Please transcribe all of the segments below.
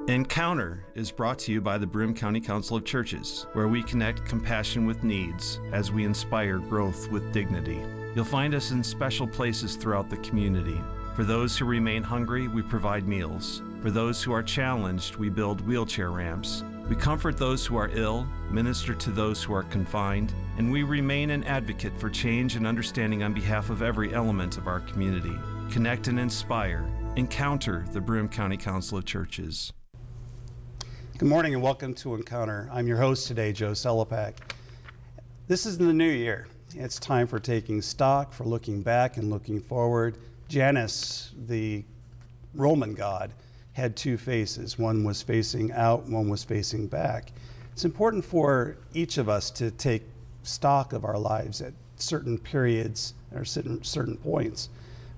Encounter is brought to you by the Broome County Council of Churches, where we connect compassion with needs as we inspire growth with dignity. You'll find us in special places throughout the community. For those who remain hungry, we provide meals. For those who are challenged, we build wheelchair ramps. We comfort those who are ill, minister to those who are confined, and we remain an advocate for change and understanding on behalf of every element of our community. Connect and inspire. Encounter the Broome County Council of Churches. Good morning and welcome to Encounter. I'm your host today, Joe Sellepack. This is the new year. It's time for taking stock, for looking back and looking forward. Janus, the Roman god, had two faces. One was facing out, one was facing back. It's important for each of us to take stock of our lives at certain periods or certain points.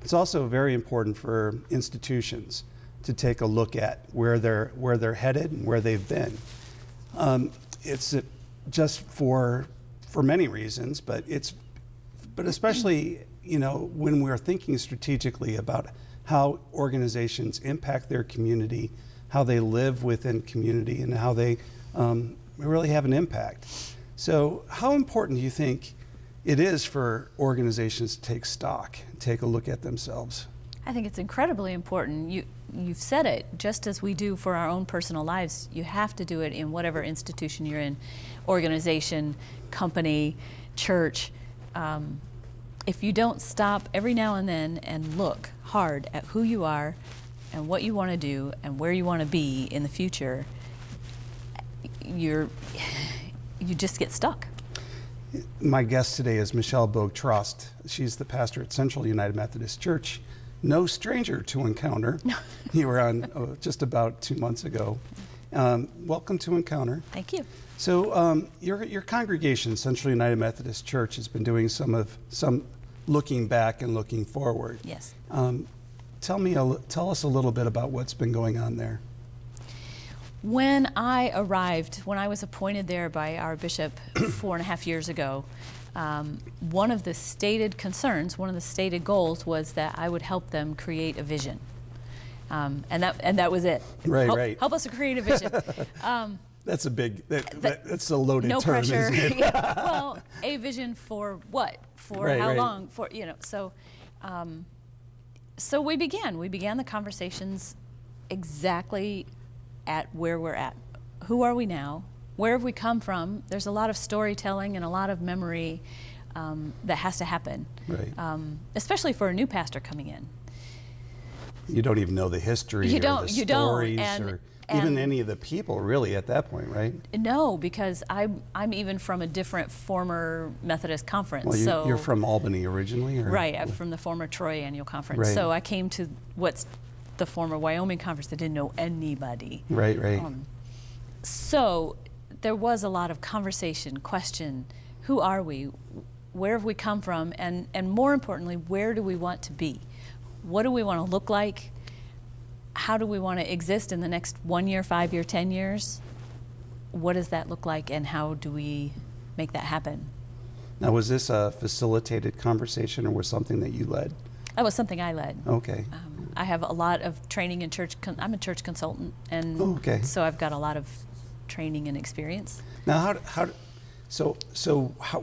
It's also very important for institutions to take a look at where they're headed and where they've been. It's just for many reasons, but especially when we're thinking strategically about how organizations impact their community, how they live within community, and how they really have an impact. So, how important do you think it is for organizations to take stock, take a look at themselves? I think it's incredibly important. You've said it, just as we do for our own personal lives, you have to do it in whatever institution you're in, organization, company, church. If you don't stop every now and then and look hard at who you are and what you want to do and where you want to be in the future, you just get stuck. My guest today is Michelle Bogue-Trost. She's the pastor at Central United Methodist Church. No stranger to Encounter. No. You were on just about 2 months ago. Welcome to Encounter. Thank you. So your congregation, Central United Methodist Church, has been doing some looking back and looking forward. Yes. Tell us a little bit about what's been going on there. When I was appointed there by our bishop 4.5 years ago, one of the stated concerns, one of the stated goals was that I would help them create a vision. And that was it. Right. Help us to create a vision. That's a big, that's a loaded no term, pressure. isn't it? Yeah. Well, a vision for what? For how long? For, so we began the conversations exactly at where we're at. Who are we now? Where have we come from? There's a lot of storytelling and a lot of memory that has to happen, Right. Especially for a new pastor coming in. You don't even know the history or the stories or even any of the people really at that point, right? No, because I'm even from a different former Methodist conference. Well, you're from Albany originally? Or? Right, I'm from the former Troy Annual Conference. Right. So I came to what's the former Wyoming Conference that didn't know anybody. Right. So there was a lot of conversation, question, who are we? Where have we come from? And more importantly, where do we want to be? What do we want to look like? How do we want to exist in the next 1 year, 5 year, 10 years? What does that look like, and how do we make that happen? Now, was this a facilitated conversation or was something that you led? That was something I led. Okay. I have a lot of training in church. I'm a church consultant, and so I've got a lot of training and experience. Now,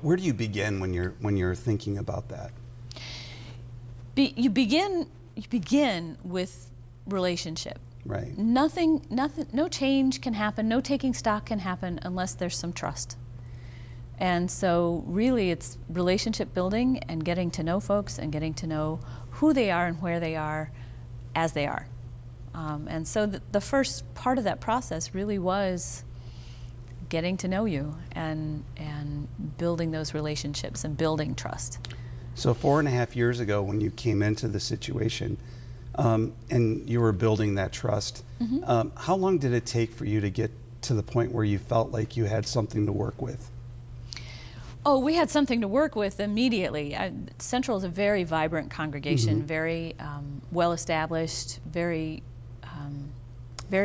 where do you begin when you're thinking about that? You begin with relationship. Right. Nothing, no change can happen, no taking stock can happen unless there's some trust. And so really it's relationship building and getting to know folks and getting to know who they are and where they are as they are. And so the first part of that process really was getting to know you and building those relationships and building trust. So 4.5 years ago when you came into the situation and you were building that trust, how long did it take for you to get to the point where you felt like you had something to work with? Oh, we had something to work with immediately. Central is a very vibrant congregation, very well-established, very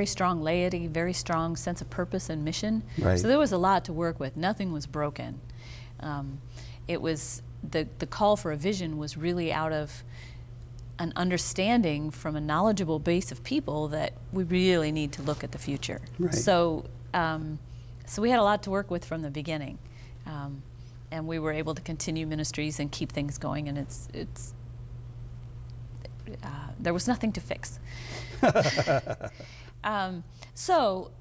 strong laity, very strong sense of purpose and mission. Right. So there was a lot to work with. Nothing was broken. It was the call for a vision was really out of an understanding from a knowledgeable base of people that we really need to look at the future. Right. So we had a lot to work with from the beginning, and we were able to continue ministries and keep things going. And there was nothing to fix. So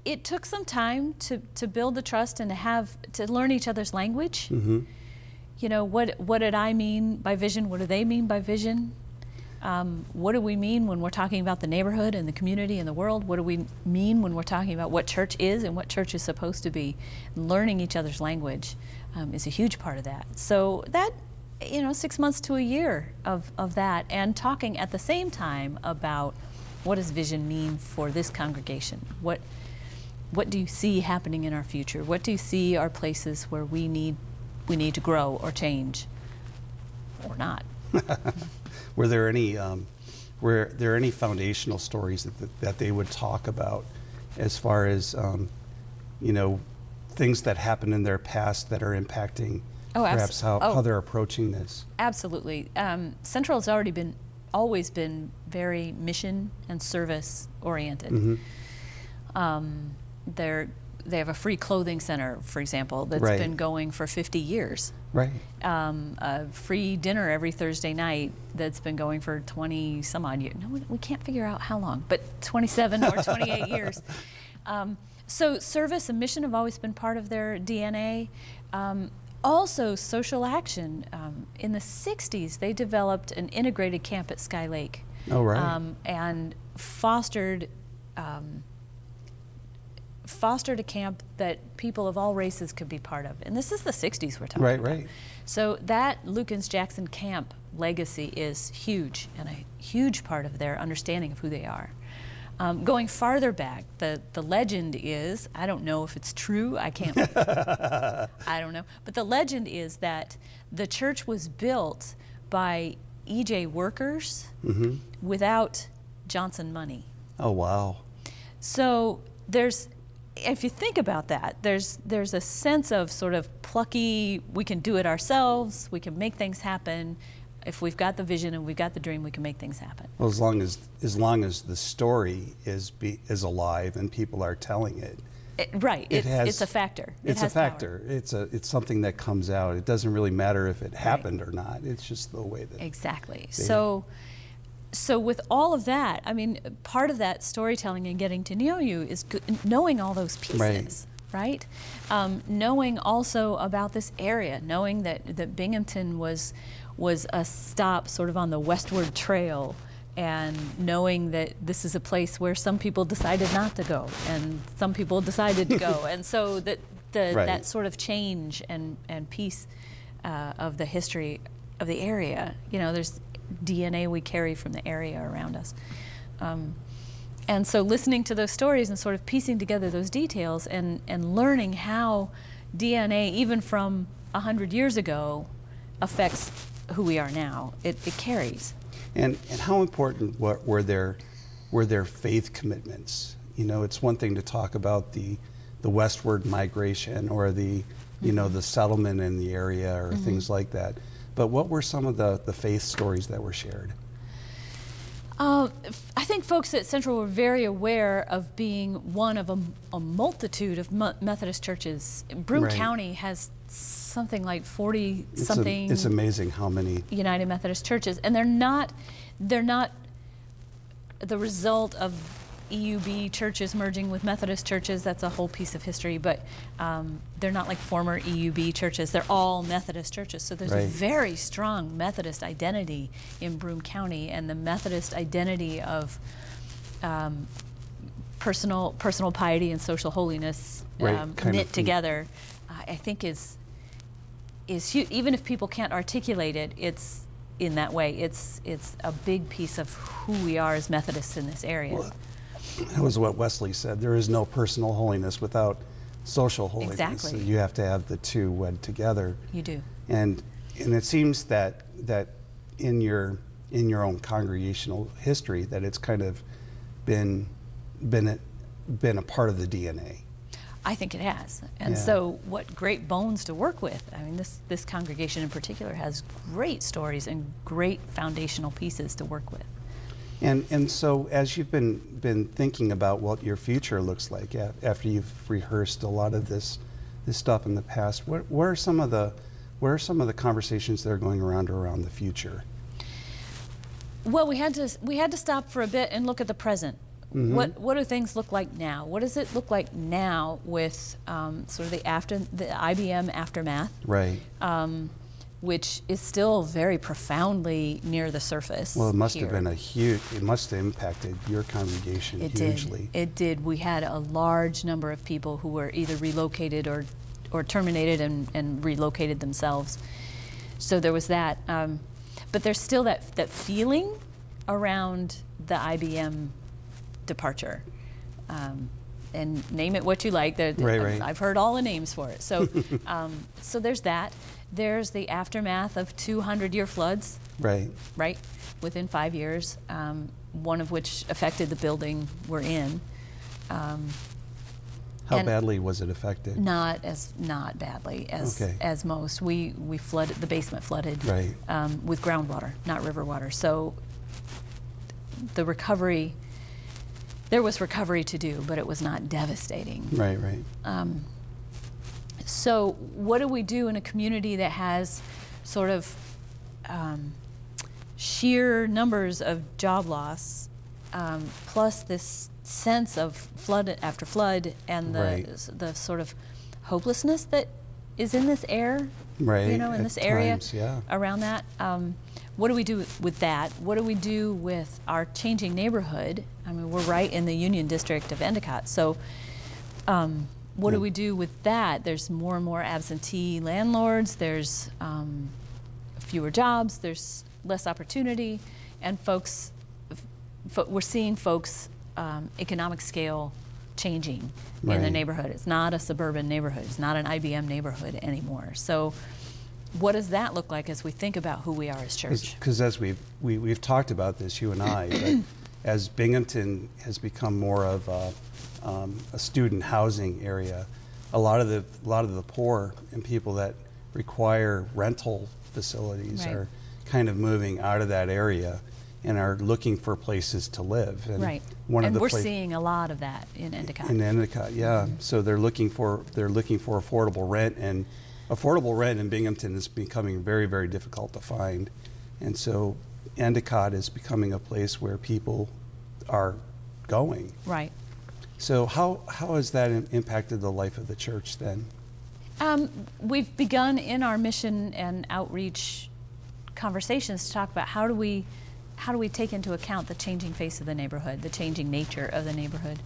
it took some time to build the trust and to learn each other's language. Mm-hmm. You know, what did I mean by vision? What do they mean by vision? What do we mean when we're talking about the neighborhood and the community and the world? What do we mean when we're talking about what church is and what church is supposed to be? Learning each other's language is a huge part of that. So that, 6 months to a year of that, and talking at the same time about what does vision mean for this congregation? What do you see happening in our future? What do you see are places where we need to grow or change, or not? Were there any foundational stories that they would talk about as far as things that happened in their past that are impacting perhaps how they're approaching this? Absolutely. Central has always been very mission and service oriented. Mm-hmm. They have a free clothing center, for example, that's Right. been going for 50 years. Right. A free dinner every Thursday night that's been going for 20 some odd years. No, we can't figure out how long, but 27 or 28 years. So service and mission have always been part of their DNA. Also social action. In the 60s, they developed an integrated camp at Sky Lake. Oh, right. And fostered a camp that people of all races could be part of. And this is the 60s we're talking about. Right. So that Lukens-Jackson camp legacy is huge, and a huge part of their understanding of who they are. Going farther back, the legend is, I don't know if it's true, I don't know, but the legend is that the church was built by EJ workers Mm-hmm. without Johnson money. Oh, wow. So if you think about that, there's a sense of sort of plucky, we can do it ourselves, we can make things happen. If we've got the vision and we've got the dream, we can make things happen. Well, as long as the story is alive and people are telling it. Right. It's a factor. It's it a has factor. Power. It's something that comes out. It doesn't really matter if it happened or not. It's just the way that. Exactly. So with all of that, I mean, part of that storytelling and getting to know you is knowing all those pieces, right? Knowing also about this area, knowing that Binghamton was a stop sort of on the westward trail, and knowing that this is a place where some people decided not to go and some people decided to go. And so that sort of change and piece of the history of the area, there's DNA we carry from the area around us. And so listening to those stories and sort of piecing together those details and learning how DNA, even from 100 years ago, affects who we are now, it carries. And how important were their faith commitments? It's one thing to talk about the westward migration or the settlement in the area or Mm-hmm. things like that. But what were some of the faith stories that were shared? I think folks at Central were very aware of being one of a multitude of Methodist churches. Broome Right. County has something like 40-something. It's amazing how many. United Methodist churches, and they're not the result of EUB churches merging with Methodist churches. That's a whole piece of history, but they're not like former EUB churches. They're all Methodist churches. So there's a Right. very strong Methodist identity in Broome County, and the Methodist identity of personal piety and social holiness knit together, I think is huge. Even if people can't articulate it, it's in that way. It's a big piece of who we are as Methodists in this area. Well, that was what Wesley said. There is no personal holiness without social holiness. Exactly. So you have to have the two wed together. You do. And it seems that in your own congregational history that it's kind of been a part of the DNA. I think it has. And so what great bones to work with. I mean, this congregation in particular has great stories and great foundational pieces to work with. And so as you've been thinking about what your future looks like after you've rehearsed a lot of this stuff in the past, what are some of the conversations that are going around the future? Well, we had to stop for a bit and look at the present. Mm-hmm. What do things look like now? What does it look like now with sort of the IBM aftermath? Right. Which is still very profoundly near the surface. Well, it must have been it must have impacted your congregation hugely. It did. We had a large number of people who were either relocated or terminated and relocated themselves. So there was that. But there's still that feeling around the IBM departure. And name it what you like. Right. I've heard all the names for it. So, so there's that. There's the aftermath of 200-year floods. Right. Within 5 years, one of which affected the building we're in. How badly was it affected? Not badly as most. We flooded, the basement flooded. Right. With groundwater, not river water. So the recovery, there was recovery to do, but it was not devastating. Right. So what do we do in a community that has sort of sheer numbers of job loss, plus this sense of flood after flood and the sort of hopelessness that is in this air, in this area around that? What do we do with that? What do we do with our changing neighborhood? I mean, we're right in the Union District of Endicott, so what do we do with that? There's more and more absentee landlords, there's fewer jobs, there's less opportunity, and we're seeing folks' economic scale changing in the neighborhood. It's not a suburban neighborhood, it's not an IBM neighborhood anymore. So what does that look like as we think about who we are as church? Because as we've talked about this, you and I, but as Binghamton has become more of a student housing area, a lot of the poor and people that require rental facilities are kind of moving out of that area and are looking for places to live. And we're seeing a lot of that in Endicott. In Endicott, yeah. Mm-hmm. So they're looking for affordable rent, and affordable rent in Binghamton is becoming very, very difficult to find. And so Endicott is becoming a place where people are going. Right. So how has that impacted the life of the church then? We've begun in our mission and outreach conversations to talk about how do we take into account the changing face of the neighborhood, the changing nature of the neighborhood.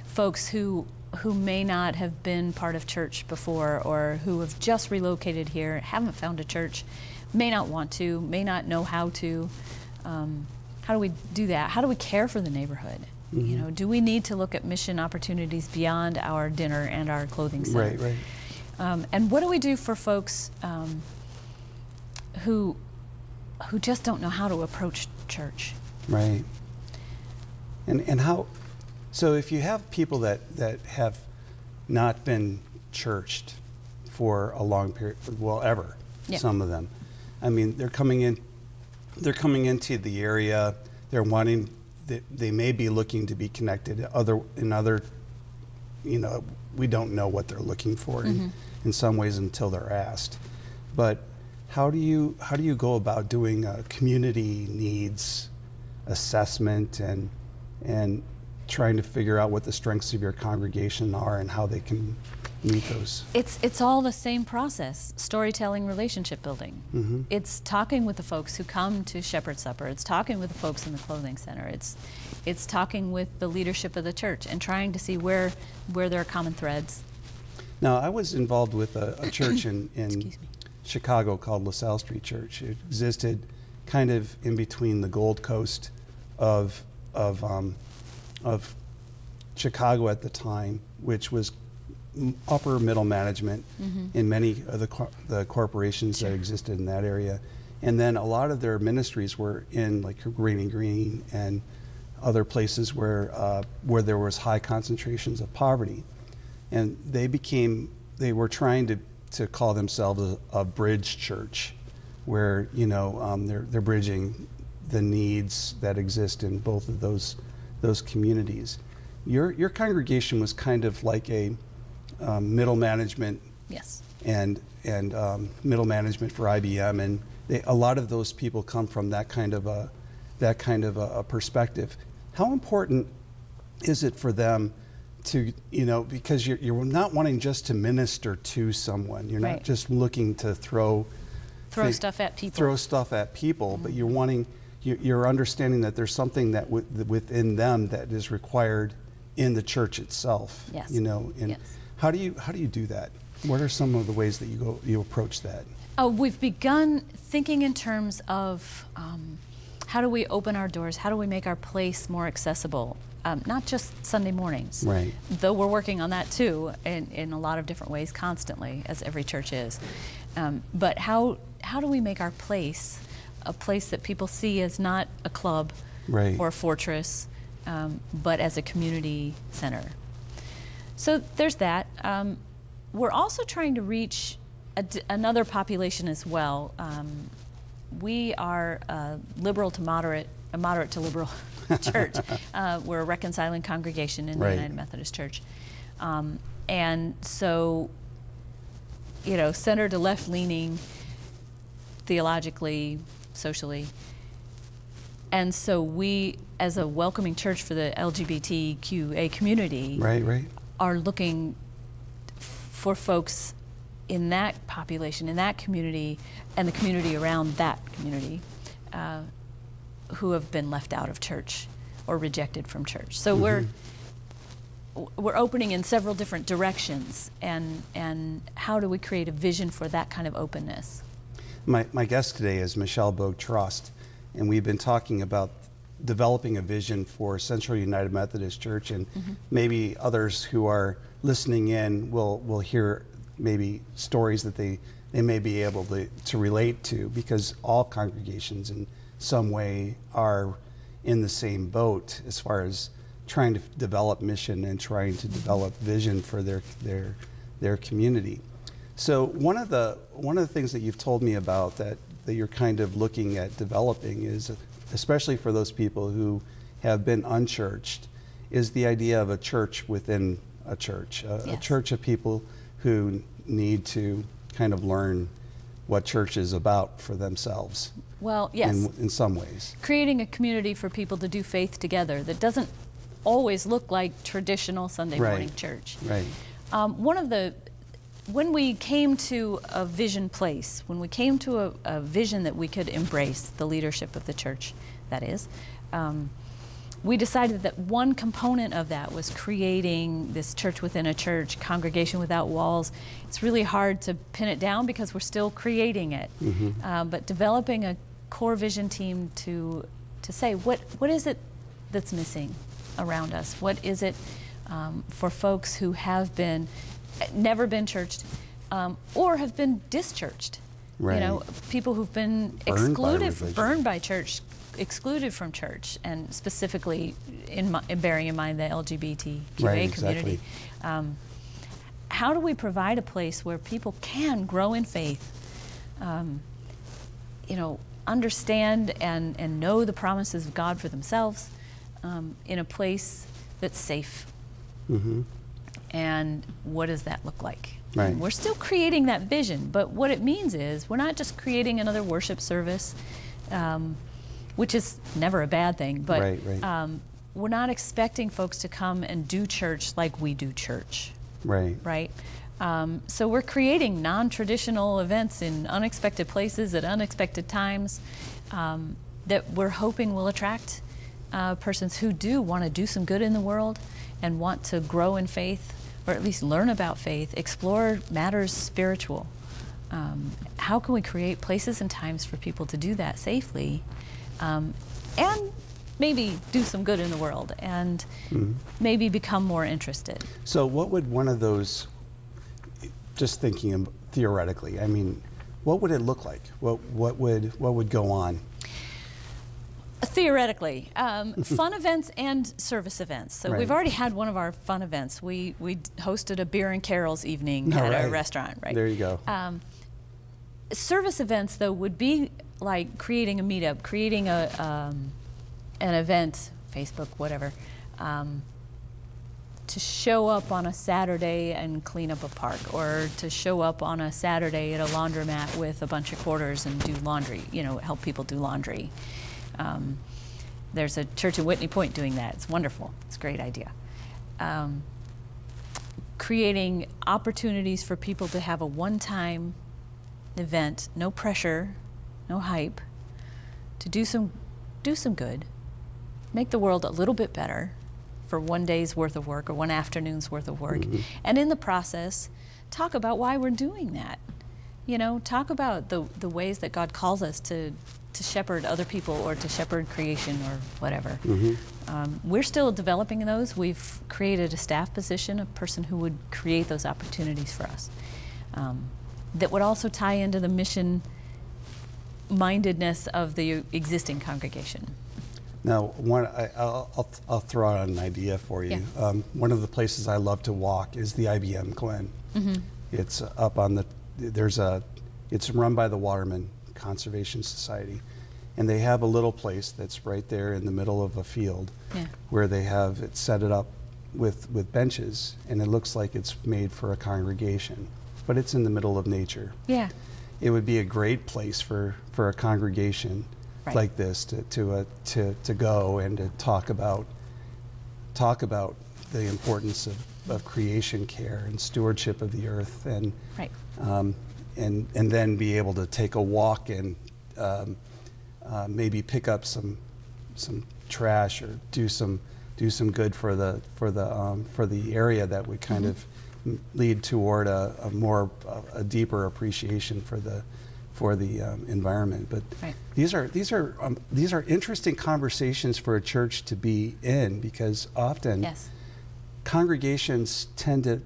Folks who may not have been part of church before, or who have just relocated here, haven't found a church, may not want to, may not know how to. How do we do that? How do we care for the neighborhood? Mm-hmm. Do we need to look at mission opportunities beyond our dinner and our clothing set? Right. And what do we do for folks who just don't know how to approach church? Right. And how? So if you have people that have not been churched for a long period, ever, some of them, I mean, they're coming into the area. They're wanting. They may be looking to be connected in other. We don't know what they're looking for in some ways until they're asked. But how do you go about doing a community needs assessment and trying to figure out what the strengths of your congregation are and how they can meet those? It's all the same process: storytelling, relationship building. Mm-hmm. It's talking with the folks who come to Shepherd's Supper. It's talking with the folks in the clothing center. It's talking with the leadership of the church and trying to see where there are common threads. Now, I was involved with a church in Chicago called LaSalle Street Church. It existed kind of in between the Gold Coast of Chicago at the time, which was upper middle management in many of the corporations that existed in that area. And then a lot of their ministries were in like Green Green and other places where there was high concentrations of poverty. and they were trying to call themselves a bridge church, where they're bridging the needs that exist in both of those communities. Your congregation was kind of like a middle management. Yes. And middle management for IBM, and a lot of those people come from that kind of a perspective. How important is it for them to, because you're not wanting just to minister to someone, you're Right. not just looking to throw Stuff at people. Mm-hmm. But you're understanding that there's something that within them that is required in the church itself. Yes. And Yes. how do you do that? What are some of the ways that you approach that? We've begun thinking in terms of how do we open our doors? How do we make our place more accessible? Not just Sunday mornings, Right. though we're working on that too in a lot of different ways constantly, as every church is. But how do we make our place a place that people see as not a club Right. or a fortress, but as a community center? So there's that. We're also trying to reach another population as well. We are a moderate to liberal church. We're a reconciling congregation in the Right. United Methodist Church. And so, center to left-leaning theologically, socially. And so we, as a welcoming church for the LGBTQA community, Right. are looking for folks in that population, in that community, and the community around that community who have been left out of church or rejected from church. So we're opening in several different directions, and how do we create a vision for that kind of openness? My guest today is Michelle Bogue-Trost, and we've been talking about developing a vision for Central United Methodist Church, and maybe others who are listening in will hear maybe stories that they may be able to relate to, because all congregations in some way are in the same boat as far as trying to develop mission and trying to develop vision for their community. So one of the things that you've told me about that you're kind of looking at developing is, especially for those people who have been unchurched, is the idea of a church within a church, a church of people who need to kind of learn what church is about for themselves. Well, yes. In some ways. Creating a community for people to do faith together that doesn't always look like traditional Sunday morning church. Right. When we came to a vision place, when we came to a vision that we could embrace the leadership of the church, that is, we decided that one component of that was creating this church within a church, congregation without walls. It's really hard to pin it down because we're still creating it. But developing a core vision team to say, what is it that's missing around us? What is it for folks who have never been churched or have been dischurched? Right. People who've been burned by church, excluded from church, and specifically bearing in mind the LGBTQA community. How do we provide a place where people can grow in faith, understand and know the promises of God for themselves, in a place that's safe? And what does that look like? Right. We're still creating that vision, but what it means is we're not just creating another worship service, which is never a bad thing, but we're not expecting folks to come and do church like we do church. Right? So we're creating non-traditional events in unexpected places at unexpected times that we're hoping will attract persons who do want to do some good in the world and want to grow in faith, or at least learn about faith, explore matters spiritual. How can we create places and times for people to do that safely, and maybe do some good in the world, and maybe become more interested? So what would one of those, just thinking theoretically, I mean, what would it look like? What would go on? Theoretically, fun events and service events. So Right. we've already had one of our fun events. We hosted a beer and carols evening at a restaurant, right? There you go. Service events, though, would be like creating a meetup, creating an event, Facebook, whatever, to show up on a Saturday and clean up a park, or to show up on a Saturday at a laundromat with a bunch of quarters and do laundry, help people do laundry. There's a church at Whitney Point doing that. It's wonderful. It's a great idea. Creating opportunities for people to have a one-time event, no pressure, no hype, to do some good, make the world a little bit better for one day's worth of work or one afternoon's worth of work, and in the process, talk about why we're doing that. Talk about the ways that God calls us to shepherd other people or to shepherd creation or whatever. We're still developing those. We've created a staff position, a person who would create those opportunities for us. That would also tie into the mission mindedness of the existing congregation. Now, I'll throw out an idea for you. Yeah. One of the places I love to walk is the IBM Glen. It's up on it's run by the Waterman Conservation Society, and they have a little place that's right there in the middle of a field, where they have it set it up with benches, and it looks like it's made for a congregation, but it's in the middle of nature. Yeah. It would be a great place for a congregation like this to go and to talk about the importance of creation care and stewardship of the earth, and and then be able to take a walk and maybe pick up some trash or do some good for the area that would kind of lead toward a deeper appreciation for the environment. But these are interesting conversations for a church to be in, because often congregations tend to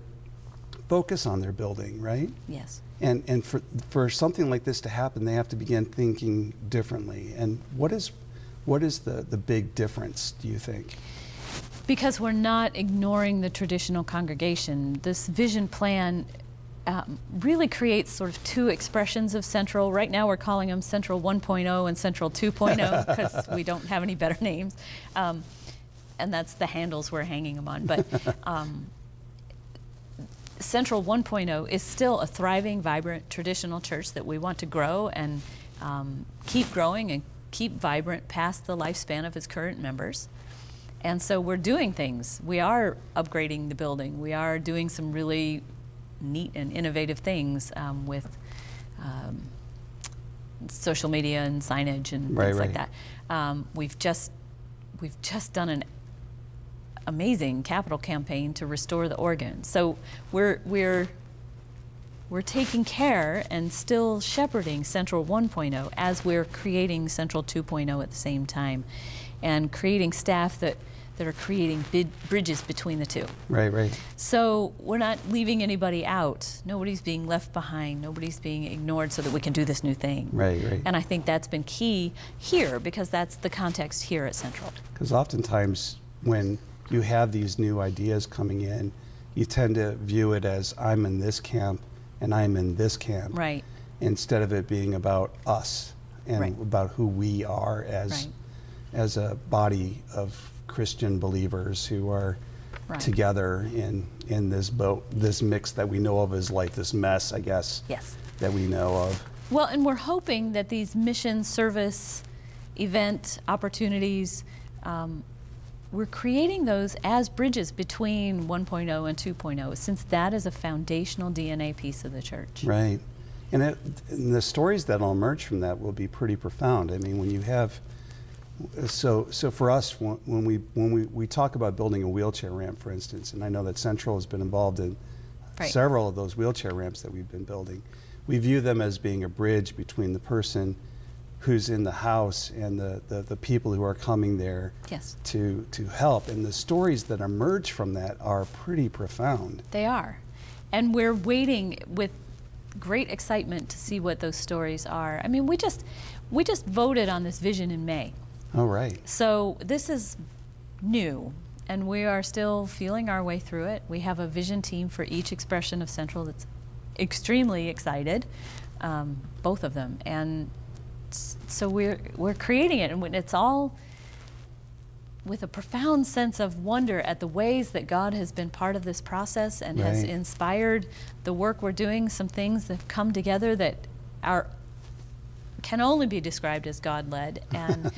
focus on their building, right? Yes. And for something like this to happen, they have to begin thinking differently. And what is the big difference, do you think? Because we're not ignoring the traditional congregation. This vision plan really creates sort of two expressions of Central. Right now we're calling them Central 1.0 and Central 2.0 because we don't have any better names. And that's the handles we're hanging them on. But Central 1.0 is still a thriving, vibrant, traditional church that we want to grow and keep growing and keep vibrant past the lifespan of its current members. And so we're doing things. We are upgrading the building. We are doing some really neat and innovative things with social media and signage and things like that. We've just done an amazing capital campaign to restore the organ. So we're taking care and still shepherding Central 1.0 as we're creating Central 2.0 at the same time, and creating staff that are creating bridges between the two. Right. So we're not leaving anybody out. Nobody's being left behind. Nobody's being ignored so that we can do this new thing. Right. And I think that's been key here, because that's the context here at Central. Because oftentimes when you have these new ideas coming in, you tend to view it as, I'm in this camp and I'm in this camp. Right. Instead of it being about us and about who we are as a body of Christian believers who are together in this boat, this mix that we know of as like this mess, I guess, that we know of. Well, and we're hoping that these mission, service, event opportunities, we're creating those as bridges between 1.0 and 2.0, since that is a foundational DNA piece of the church. Right. And the stories that will emerge from that will be pretty profound. I mean, when you have, so for us, when we talk about building a wheelchair ramp, for instance, and I know that Central has been involved in several of those wheelchair ramps that we've been building, we view them as being a bridge between the person who's in the house and the people who are coming there to help. And the stories that emerge from that are pretty profound. They are. And we're waiting with great excitement to see what those stories are. I mean, we just voted on this vision in May. Oh, right. So this is new, and we are still feeling our way through it. We have a vision team for each expression of Central that's extremely excited, both of them. And so we're creating it, and it's all with a profound sense of wonder at the ways that God has been part of this process and has inspired the work we're doing. Some things that have come together that can only be described as God-led, and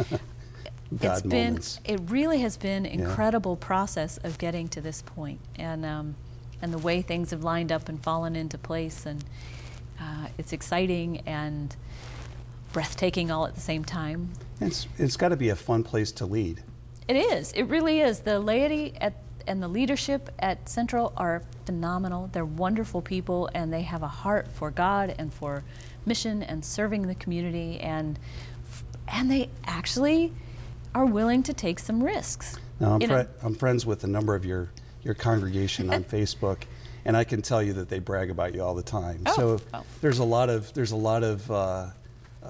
it really has been incredible process of getting to this point, and the way things have lined up and fallen into place, and it's exciting and breathtaking all at the same time. It's got to be a fun place to lead. It is. It really is. The laity and the leadership at Central are phenomenal. They're wonderful people, and they have a heart for God and for mission and serving the community, and they actually are willing to take some risks. Now, I'm friends with a number of your congregation on Facebook, and I can tell you that they brag about you all the time. There's a lot of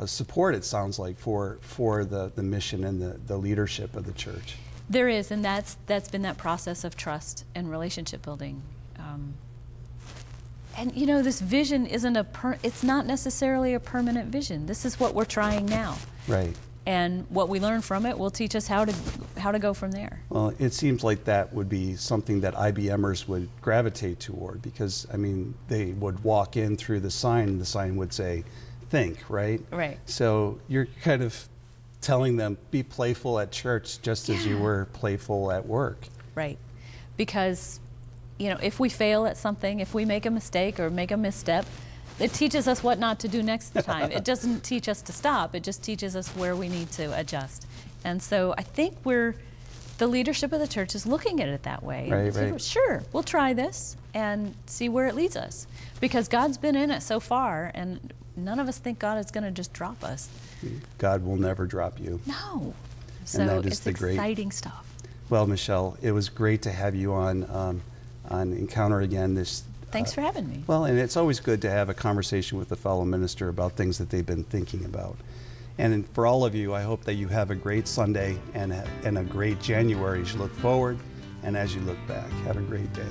support, it sounds like, for the mission and the leadership of the church. There is, and that's been that process of trust and relationship building. And this vision it's not necessarily a permanent vision. This is what we're trying now. Right. And what we learn from it will teach us how to go from there. Well, it seems like that would be something that IBMers would gravitate toward, because, I mean, they would walk in through the sign, and the sign would say, think, right? Right. So you're kind of telling them, be playful at church just as you were playful at work. Right. Because, if we fail at something, if we make a mistake or make a misstep, it teaches us what not to do next time. It doesn't teach us to stop. It just teaches us where we need to adjust. And so I think the leadership of the church is looking at it that way. Right. Sure, we'll try this and see where it leads us. Because God's been in it so far, and none of us think God is going to just drop us. God will never drop you. No. And So that is it's exciting great stuff. Well, Michelle, it was great to have you on Encounter again. Thanks for having me. Well, and it's always good to have a conversation with a fellow minister about things that they've been thinking about. And for all of you, I hope that you have a great Sunday and a great January as you look forward and as you look back. Have a great day.